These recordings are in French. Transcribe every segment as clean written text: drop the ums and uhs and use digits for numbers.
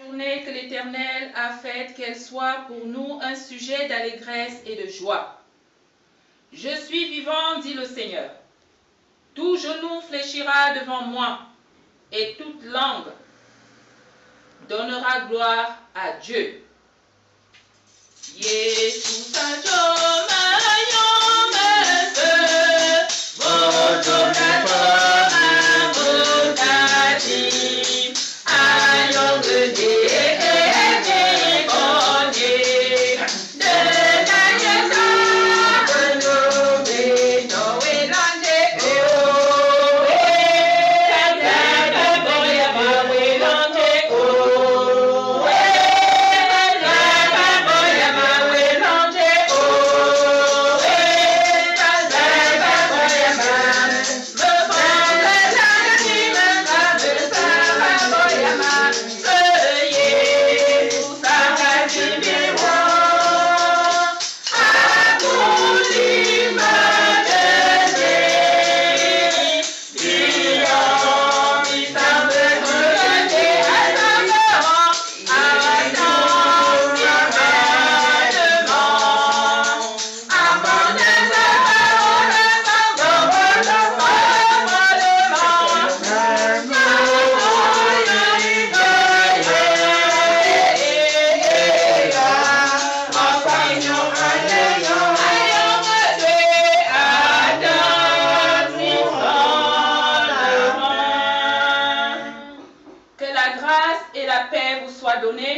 Journée que l'Éternel a faite, qu'elle soit pour nous un sujet d'allégresse et de joie. Je suis vivant, dit le Seigneur. Tout genou fléchira devant moi, et toute langue donnera gloire à Dieu. Jésus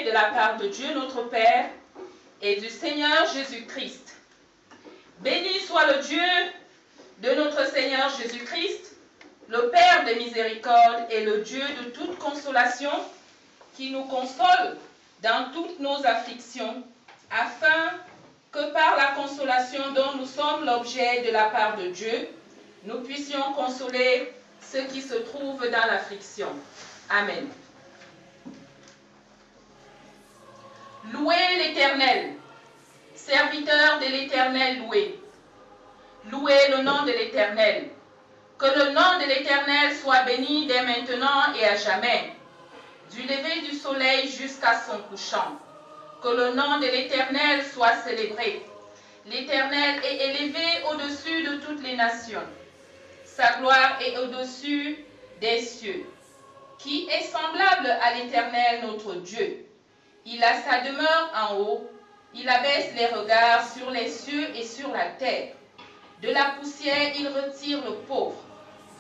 de la part de Dieu notre Père et du Seigneur Jésus-Christ. Béni soit le Dieu de notre Seigneur Jésus-Christ, le Père des miséricordes et le Dieu de toute consolation, qui nous console dans toutes nos afflictions, afin que par la consolation dont nous sommes l'objet de la part de Dieu, nous puissions consoler ceux qui se trouvent dans l'affliction. Amen. Louez l'Éternel, serviteurs de l'Éternel, louez. Louez le nom de l'Éternel. Que le nom de l'Éternel soit béni dès maintenant et à jamais, du lever du soleil jusqu'à son couchant. Que le nom de l'Éternel soit célébré. L'Éternel est élevé au-dessus de toutes les nations. Sa gloire est au-dessus des cieux. Qui est semblable à l'Éternel notre Dieu? Il a sa demeure en haut, il abaisse les regards sur les cieux et sur la terre. De la poussière, il retire le pauvre.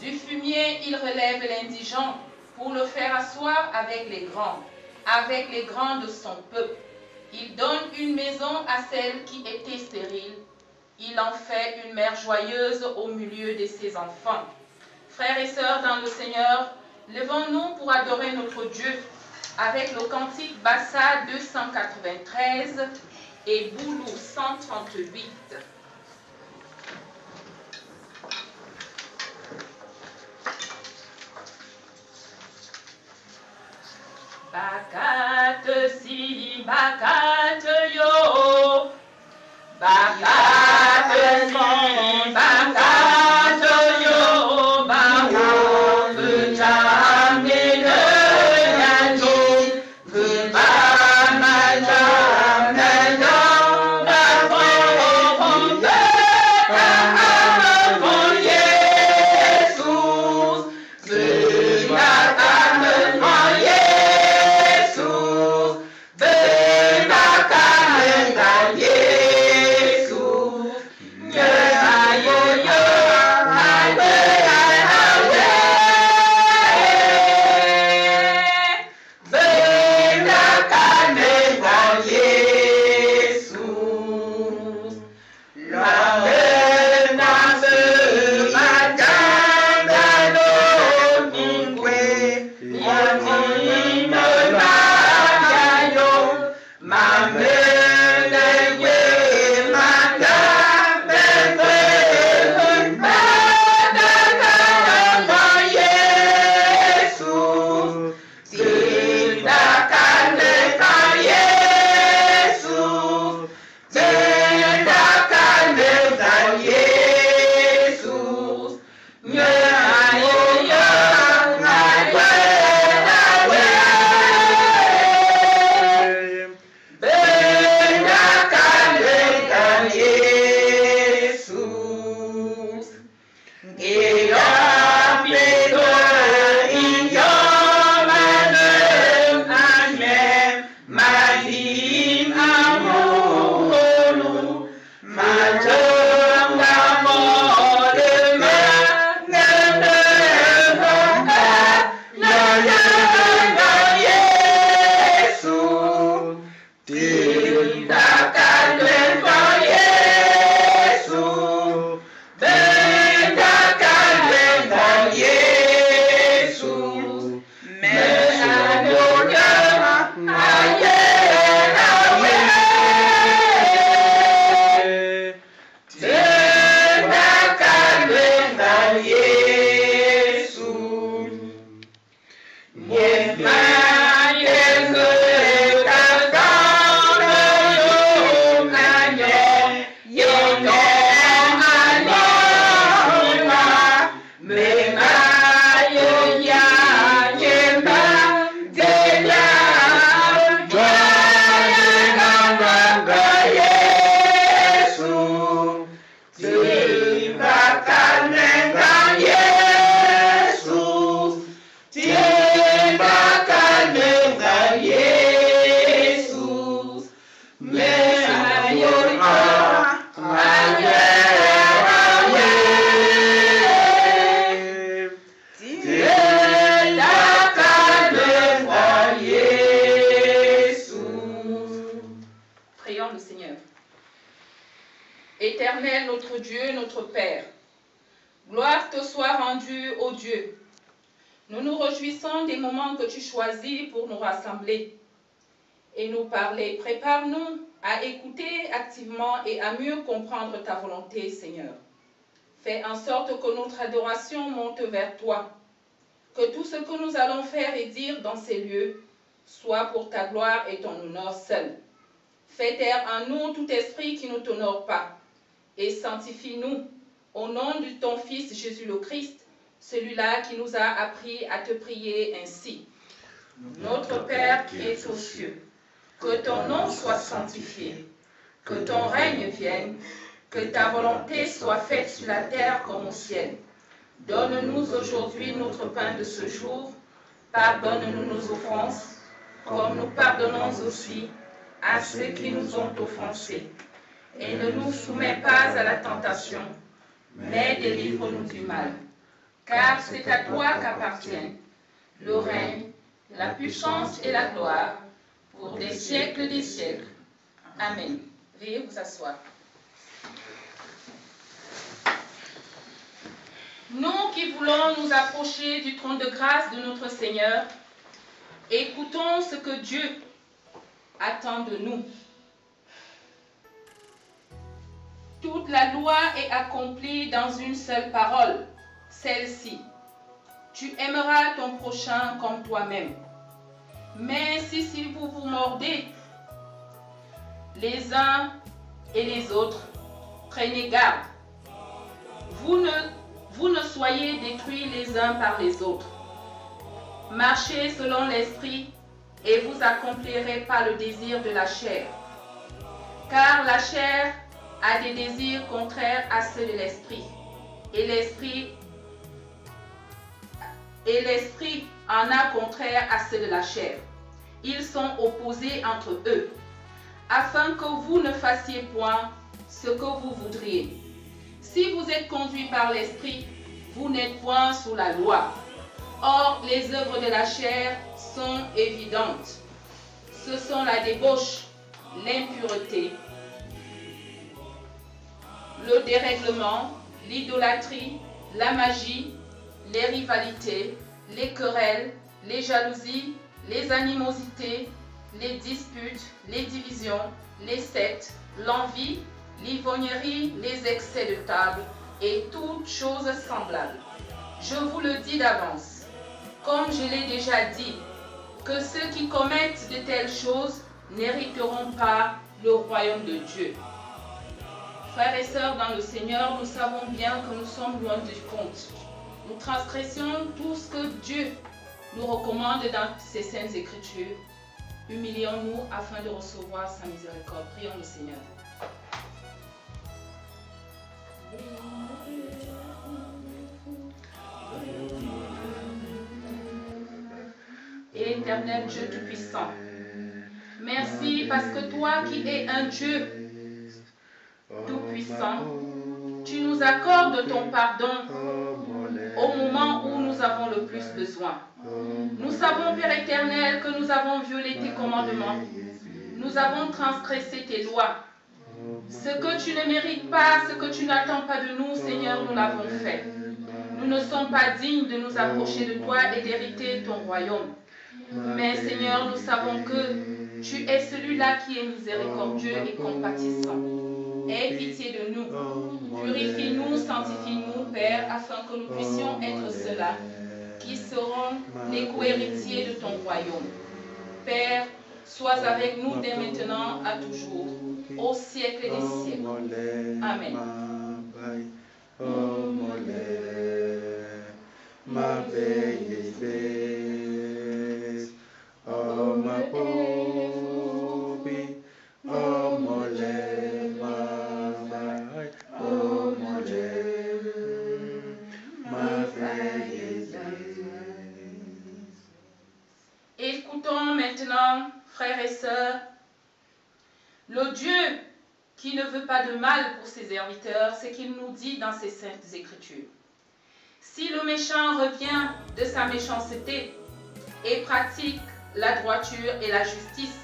Du fumier, il relève l'indigent pour le faire asseoir avec les grands de son peuple. Il donne une maison à celle qui était stérile. Il en fait une mère joyeuse au milieu de ses enfants. Frères et sœurs dans le Seigneur, levons-nous pour adorer notre Dieu avec le cantique Bassa 293 et Boulou 138. Bakat si bakat yo, bakat si bakat yo, bakat jamais le yato, que Bena Éternel notre Dieu, notre Père, gloire te soit rendue, ô Dieu. Nous nous réjouissons des moments que tu choisis pour nous rassembler et nous parler. Prépare-nous à écouter activement et à mieux comprendre ta volonté, Seigneur. Fais en sorte que notre adoration monte vers toi, que tout ce que nous allons faire et dire dans ces lieux soit pour ta gloire et ton honneur seul. Fais taire en nous tout esprit qui ne t'honore pas et sanctifie-nous au nom de ton Fils Jésus le Christ, celui-là qui nous a appris à te prier ainsi. Notre Père qui es aux cieux, que ton nom soit sanctifié, que ton règne vienne, que ta volonté soit faite sur la terre comme au ciel. Donne-nous aujourd'hui notre pain de ce jour. Pardonne-nous nos offenses, comme nous pardonnons aussi à ceux qui nous ont offensés. Et ne nous soumets pas à la tentation, mais délivre-nous du mal. Car c'est à toi qu'appartiennent le règne, la puissance et la gloire, pour des siècles des siècles. Amen. Veuillez vous asseoir. Nous qui voulons nous approcher du trône de grâce de notre Seigneur, écoutons ce que Dieu attend de nous. Toute la loi est accomplie dans une seule parole, celle-ci. Tu aimeras ton prochain comme toi-même. Mais si vous vous mordez les uns et les autres, prenez garde. Vous ne soyez détruits les uns par les autres. Marchez selon l'esprit et vous accomplirez pas le désir de la chair. Car la chair a des désirs contraires à ceux de l'esprit, et l'esprit en a contraire à ceux de la chair. Ils sont opposés entre eux, afin que vous ne fassiez point ce que vous voudriez. Si vous êtes conduits par l'esprit, vous n'êtes point sous la loi. Or, les œuvres de la chair sont évidentes. Ce sont la débauche, l'impureté, le dérèglement, l'idolâtrie, la magie, les rivalités, les querelles, les jalousies, les animosités, les disputes, les divisions, les sectes, l'envie, l'ivrognerie, les excès de table et toutes choses semblables. Je vous le dis d'avance, comme je l'ai déjà dit, que ceux qui commettent de telles choses n'hériteront pas le royaume de Dieu. Frères et sœurs dans le Seigneur, nous savons bien que nous sommes loin du compte. Nous transgressions tout ce que Dieu nous recommande dans ses saintes Écritures. Humilions-nous afin de recevoir sa miséricorde. Prions le Seigneur. éternel Dieu Tout-Puissant. Merci parce que toi qui es un Dieu Tout-Puissant, tu nous accordes ton pardon au moment où nous avons le plus besoin. Nous savons, Père éternel, que nous avons violé tes commandements. Nous avons transgressé tes lois. Ce que tu ne mérites pas, ce que tu n'attends pas de nous, Seigneur, nous l'avons fait. Nous ne sommes pas dignes de nous approcher de toi et d'hériter ton royaume. Mais Seigneur, nous savons que tu es celui-là qui est miséricordieux et compatissant. Aie pitié de nous. Purifie-nous, sanctifie-nous, Père, afin que nous puissions être ceux-là qui seront les co-héritiers de ton royaume. Père, sois avec nous dès maintenant à toujours, au siècle des siècles. Amen. Écoutons maintenant, frères et sœurs, le Dieu qui ne veut pas de mal pour ses serviteurs, c'est qu'il nous dit dans ses saintes écritures. Si le méchant revient de sa méchanceté et pratique la droiture et la justice,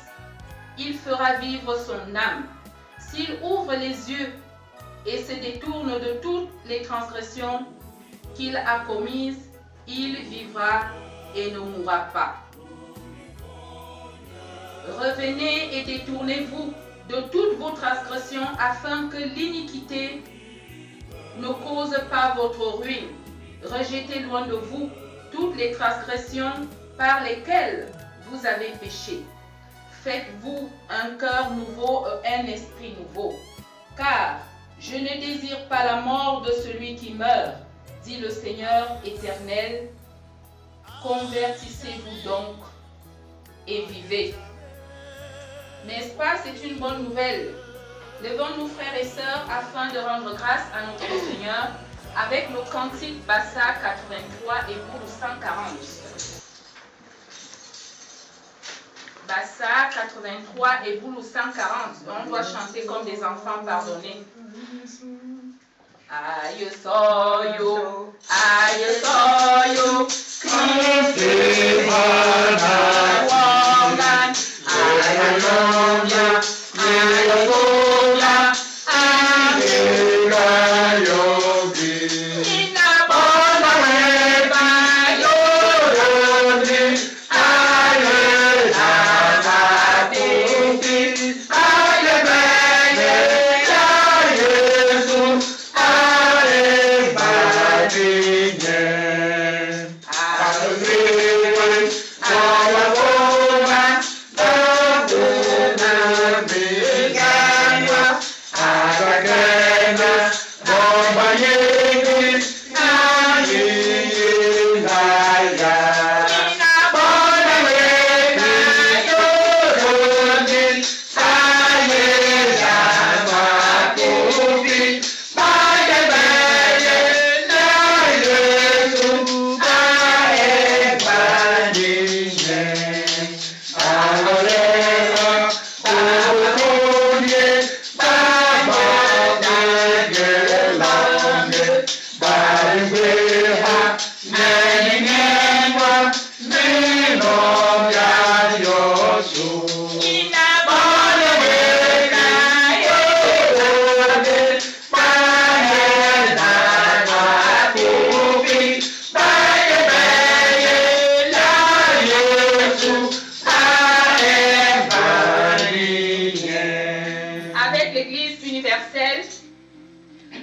il fera vivre son âme. S'il ouvre les yeux et se détourne de toutes les transgressions qu'il a commises, il vivra et ne mourra pas. Revenez et détournez-vous de toutes vos transgressions afin que l'iniquité ne cause pas votre ruine. Rejetez loin de vous toutes les transgressions par lesquelles vous avez péché. Faites-vous un cœur nouveau et un esprit nouveau. Car je ne désire pas la mort de celui qui meurt, dit le Seigneur éternel. Convertissez-vous donc et vivez. N'est-ce pas? C'est une bonne nouvelle. Levons-nous, frères et sœurs, afin de rendre grâce à notre Seigneur avec le cantique Bassa 83 et Boulou 140. Bassa 83 et Boulou 140. On doit chanter comme des enfants pardonnés. Aïe soyo, Christi woman, hallelujah, hallelujah,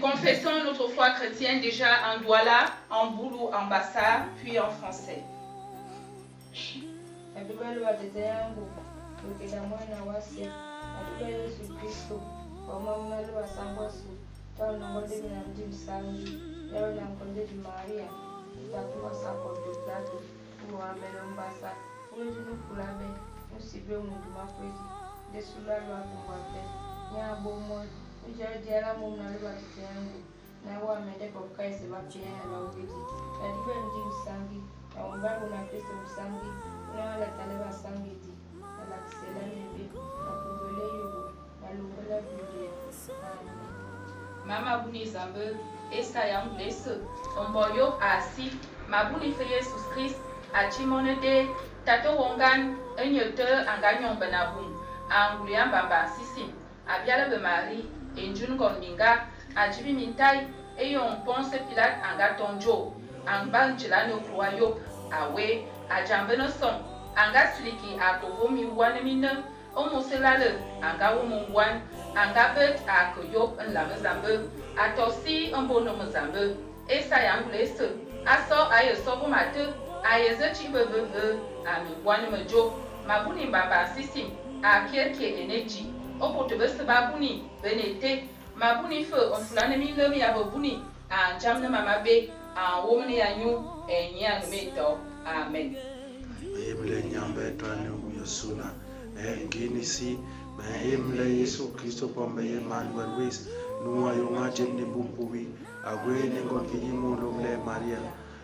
Confessons notre foi chrétienne déjà en Douala, en Boulou, en Bassa, puis en français. Ujala mumu nalwa kitengu na wa mende kwa kaise bakiyana bawezi kadiba ndi msangi na umbangu na Kristo msangi Mama buni zambe esa yang blesse omboyo asi mabuni fe Jesus Christ achimonede tato wongan enyote anganyon benabun angulian bamba sisi abiala be mari enjun gondinga ajibi mintai eyon Ponce Pilate anga tonjo angba njila no kroayo awe ajambe no son anga siliki akovomi wane minne omoselale anga wumungwan anga bet akoyop nlame zambe atosi mbono mzambe esa yanglese aso aye sobo mate aye zechi bebebe ami wane mejo mabuni mbamba sisi akierke eneji opoto bese babuni benete mabuni fe onfulane mi lemi abobuni anjamne mamabe anwomne yanyu enya numeto amen Emle nyambe twane uyosuna ngini si emle Yesu Kristo pombe Emmanuel wis nuwa yonga jemne bumpuwi agwene ngokiji mulo mle Maria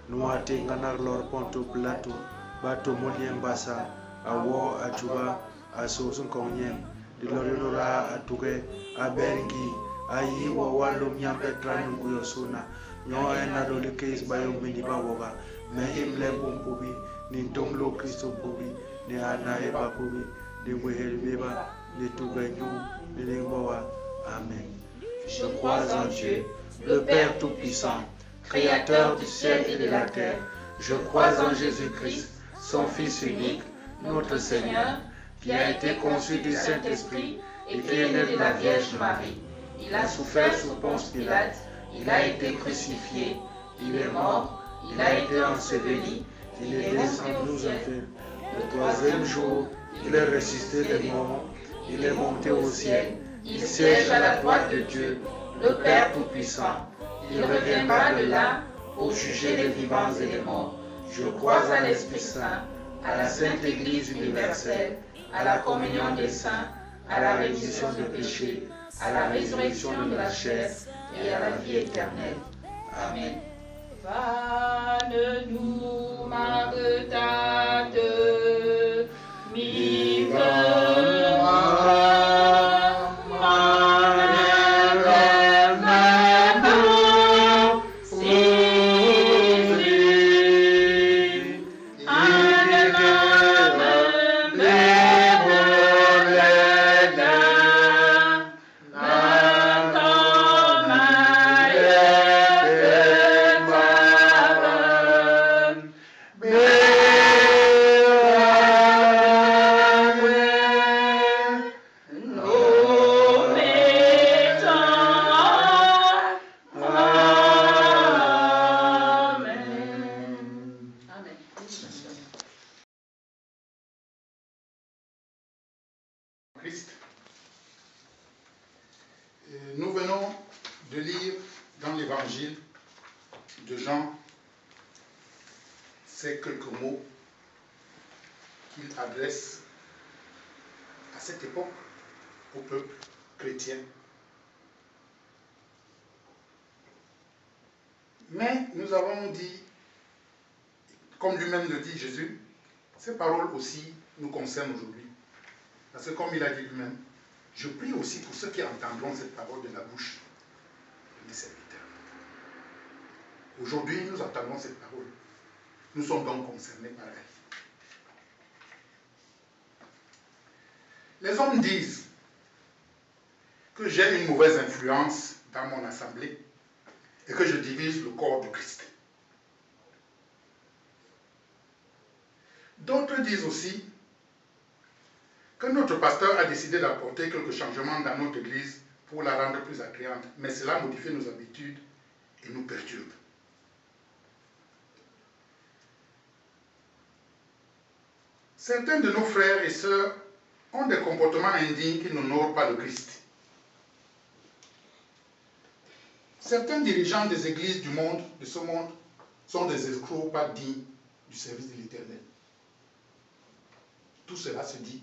nuwa tenganar lor ponto plato bato molien basa awo achuba asosun konyem dilorora atuge abengi ayi wa walum nyambe twane uyosuna nyo ena dole case bayo mini bawoga me emle bumpuwi ni domlo Kristo pubi ni ana eba pubi ni wehelbeba ni tuganyu ni lingwawa. Amen. Je crois en Dieu, le Père Tout-Puissant, Créateur du ciel et de la terre. Je crois en Jésus-Christ, son Fils unique, notre Seigneur, qui a été conçu du Saint-Esprit et qui est né de la Vierge Marie. Il a souffert sous Ponce Pilate, il a été crucifié, il est mort, il a été enseveli, il est descendu aux enfers. Le troisième jour, il est ressuscité des morts, il est monté au ciel, il siège à la droite de Dieu, le Père Tout-Puissant. Il reviendra de là pour juger les vivants et les morts. Je crois à l'Esprit Saint, à la Sainte Église universelle, à la communion des saints, à la rémission des péchés, à la résurrection de la chair et à la vie éternelle. Amen. Vanne-nous, Margrethe, Nous venons de lire dans l'évangile de Jean ces quelques mots qu'il adresse à cette époque au peuple chrétien. Mais nous avons dit, comme lui-même le dit Jésus, ces paroles aussi nous concernent aujourd'hui. Parce que comme il a dit lui-même, je prie aussi pour ceux qui entendront cette parole de la bouche des serviteurs. Aujourd'hui, nous entendons cette parole. Nous sommes donc concernés par elle. Les hommes disent que j'ai une mauvaise influence dans mon assemblée et que je divise le corps de Christ. D'autres disent aussi que notre pasteur a décidé d'apporter quelques changements dans notre église pour la rendre plus attrayante, mais cela modifie nos habitudes et nous perturbe. Certains de nos frères et sœurs ont des comportements indignes qui n'honorent pas le Christ. Certains dirigeants des églises du monde, de ce monde, sont des escrocs pas dignes du service de l'Éternel. Tout cela se dit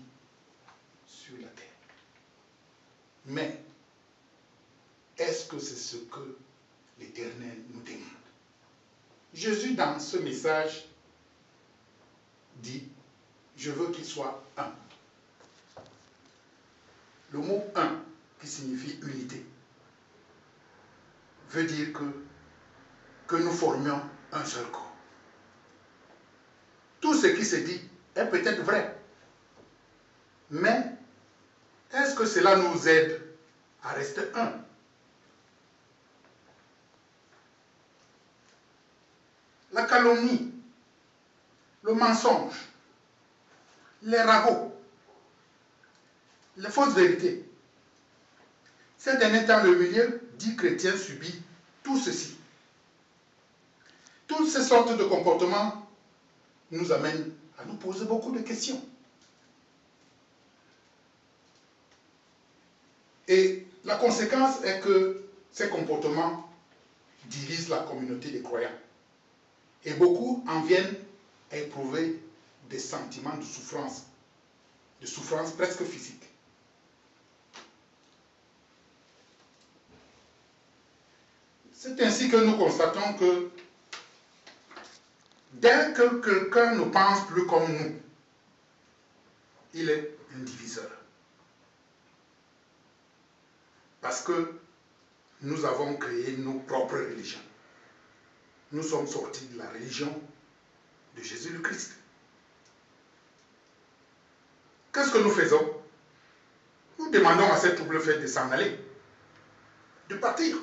sur la terre. Mais, est-ce que c'est ce que l'Éternel nous demande? Jésus, dans ce message, dit je veux qu'ils soient un. Le mot un, qui signifie unité, veut dire que nous formions un seul corps. Tout ce qui se dit est peut-être vrai, mais est-ce que cela nous aide à rester un? La calomnie, le mensonge, les ragots, les fausses vérités. Ces derniers temps, le milieu dit chrétien subit tout ceci. Toutes ces sortes de comportements nous amènent à nous poser beaucoup de questions. Et la conséquence est que ces comportements divisent la communauté des croyants. Et beaucoup en viennent à éprouver des sentiments de souffrance presque physique. C'est ainsi que nous constatons que dès que quelqu'un ne pense plus comme nous, il est un diviseur. Parce que nous avons créé nos propres religions. Nous sommes sortis de la religion de Jésus le Christ. Qu'est-ce que nous faisons? Nous demandons à cette trouble fête de s'en aller, de partir.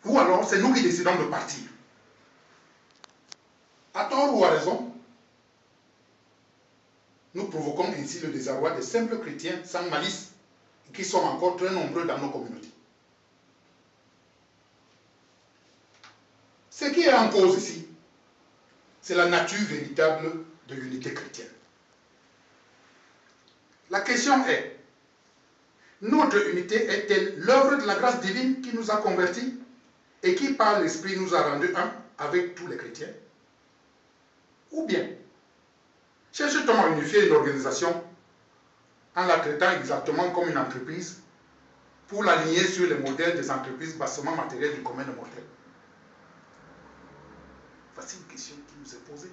Ou alors, c'est nous qui décidons de partir. À tort ou à raison, nous provoquons ainsi le désarroi des simples chrétiens sans malice, qui sont encore très nombreux dans nos communautés. Ce qui est en cause ici, c'est la nature véritable de l'unité chrétienne. La question est, notre unité est-elle l'œuvre de la grâce divine qui nous a convertis et qui par l'Esprit nous a rendus un avec tous les chrétiens? Ou bien, cherche-t-on à unifier une organisation en la traitant exactement comme une entreprise pour l'aligner sur les modèles des entreprises bassement matérielles du commun des mortels? Voici une question qui nous est posée.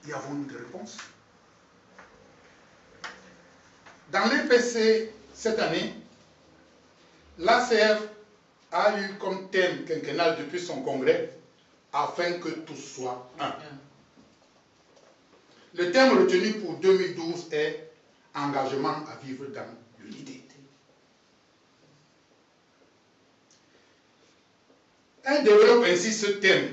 Y avons-nous des réponses? Dans l'EPC cette année, l'ACF a eu comme thème quinquennal depuis son congrès afin que tous soient un. Le thème retenu pour 2012 est engagement à vivre dans l'unité. Elle développe ainsi ce thème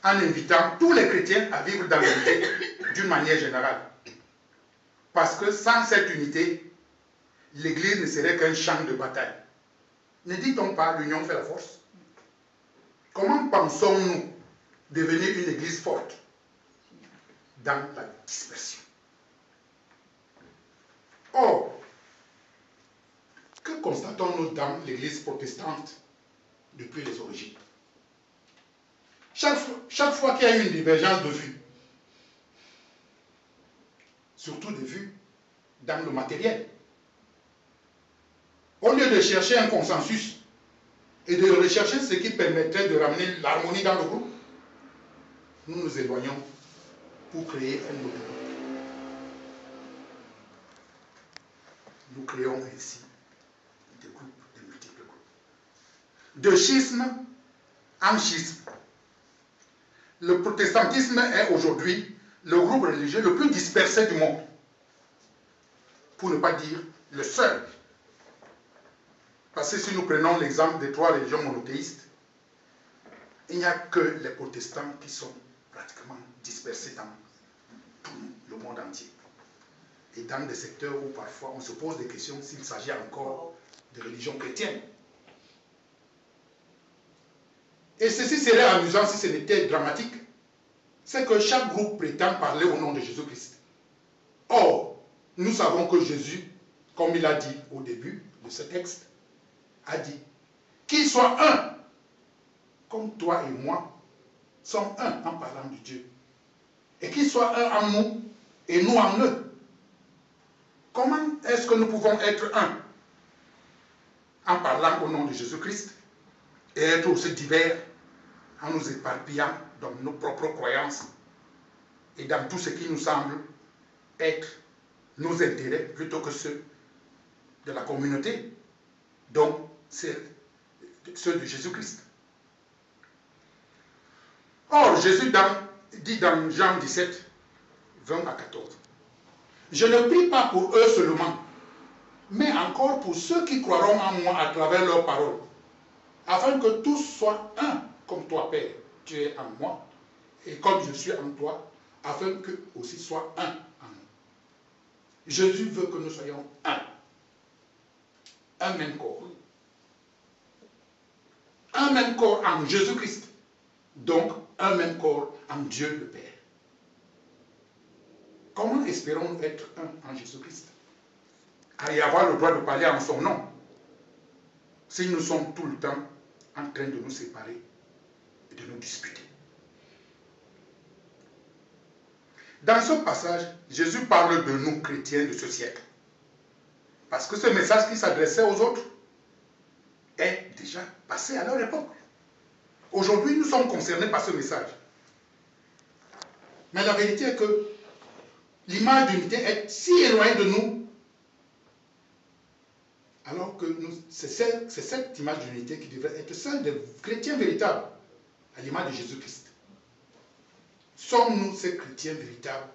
en invitant tous les chrétiens à vivre dans l'unité d'une manière générale. Parce que sans cette unité, l'Église ne serait qu'un champ de bataille. Ne dit-on pas l'union fait la force? Comment pensons-nous devenir une Église forte? Dans la dispersion. Or, que constatons-nous dans l'Église protestante depuis les origines? Chaque fois qu'il y a eu une divergence de vues, surtout de vues dans le matériel, au lieu de chercher un consensus et de rechercher ce qui permettrait de ramener l'harmonie dans le groupe, nous nous éloignons pour créer un nouveau groupe. Nous créons ainsi des groupes, de multiples groupes. De schisme en schisme. Le protestantisme est aujourd'hui le groupe religieux le plus dispersé du monde. Pour ne pas dire le seul. Parce que si nous prenons l'exemple des 3 religions monothéistes, il n'y a que les protestants qui sont pratiquement dispersés dans tout le monde entier. Et dans des secteurs où parfois on se pose des questions s'il s'agit encore de religion chrétienne. Et ceci serait amusant si ce n'était dramatique. C'est que chaque groupe prétend parler au nom de Jésus-Christ. Or, nous savons que Jésus, comme il a dit au début de ce texte, a dit qu'ils soient un, comme toi et moi sommes un en parlant de Dieu. Et qu'ils soient un en nous et nous en eux. Comment est-ce que nous pouvons être un en parlant au nom de Jésus-Christ et être aussi divers en nous éparpillant dans nos propres croyances et dans tout ce qui nous semble être nos intérêts plutôt que ceux de la communauté, donc ceux de Jésus-Christ. Or, Jésus dit dans Jean 17, 20 à 14, « Je ne prie pas pour eux seulement, mais encore pour ceux qui croiront en moi à travers leurs paroles, afin que tous soient un, comme toi, Père, tu es en moi, et comme je suis en toi, afin qu'eux aussi soient un en nous. » Jésus veut que nous soyons un même corps. Un même corps en Jésus-Christ, donc un même corps en Dieu le Père. Comment espérons-nous être un en Jésus-Christ et avoir le droit de parler en son nom si nous sommes tout le temps en train de nous séparer et de nous disputer? Dans ce passage, Jésus parle de nous, chrétiens de ce siècle. Parce que ce message qui s'adressait aux autres est déjà passé à leur époque. Aujourd'hui, nous sommes concernés par ce message. Mais la vérité est que l'image d'unité est si éloignée de nous, alors que c'est cette image d'unité qui devrait être celle des chrétiens véritables, à l'image de Jésus-Christ. Sommes-nous ces chrétiens véritables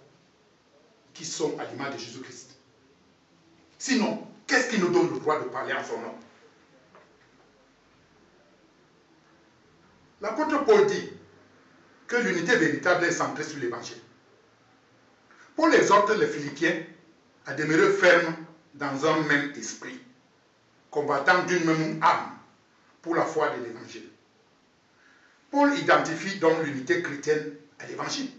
qui sont à l'image de Jésus-Christ? Sinon, qu'est-ce qui nous donne le droit de parler en son nom? L'apôtre Paul dit que l'unité véritable est centrée sur l'évangile. Paul exhorte les Philippiens à demeurer fermes dans un même esprit, combattant d'une même âme pour la foi de l'évangile. Paul identifie donc l'unité chrétienne à l'évangile.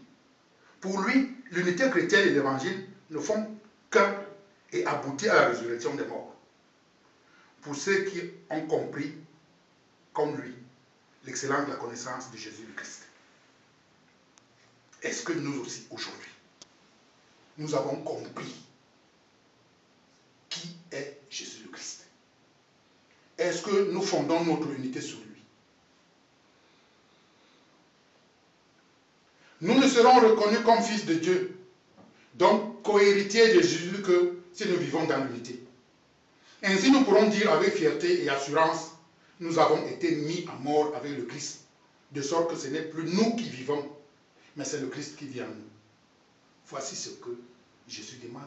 Pour lui, l'unité chrétienne et l'évangile ne font qu'un et aboutit à la résurrection des morts. Pour ceux qui ont compris, comme lui, l'excellence de la connaissance de Jésus le Christ. Est-ce que nous aussi, aujourd'hui, nous avons compris qui est Jésus le Christ? Est-ce que nous fondons notre unité sur lui? Nous ne serons reconnus comme fils de Dieu, donc co-héritiers de Jésus, que si nous vivons dans l'unité. Ainsi, nous pourrons dire avec fierté et assurance, nous avons été mis à mort avec le Christ, de sorte que ce n'est plus nous qui vivons, mais c'est le Christ qui vit en nous. Voici ce que Jésus demande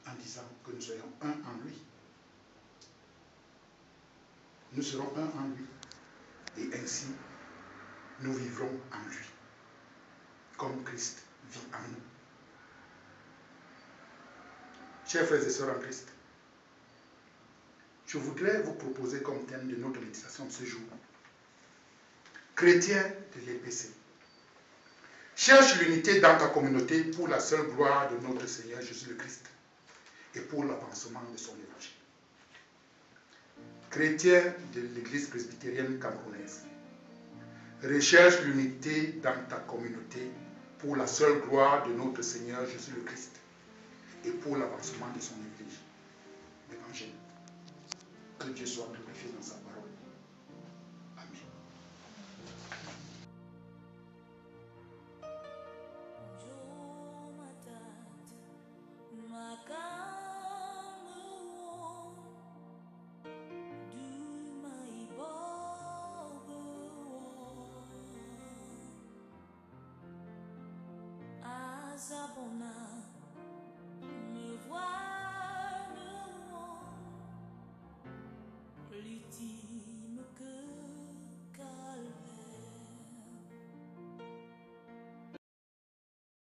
en disant que nous soyons un en lui. Nous serons un en lui, et ainsi, nous vivrons en lui, comme Christ vit en nous. Chers frères et sœurs en Christ, je voudrais vous proposer comme thème de notre méditation de ce jour, chrétien de l'EPC. Cherche l'unité dans ta communauté pour la seule gloire de notre Seigneur Jésus le Christ et pour l'avancement de son évangile. Chrétien de l'Église presbytérienne camerounaise, recherche l'unité dans ta communauté pour la seule gloire de notre Seigneur Jésus le Christ et pour l'avancement de son évangile. Que Dieu soit glorifié dans sa parole. Amen. Zabona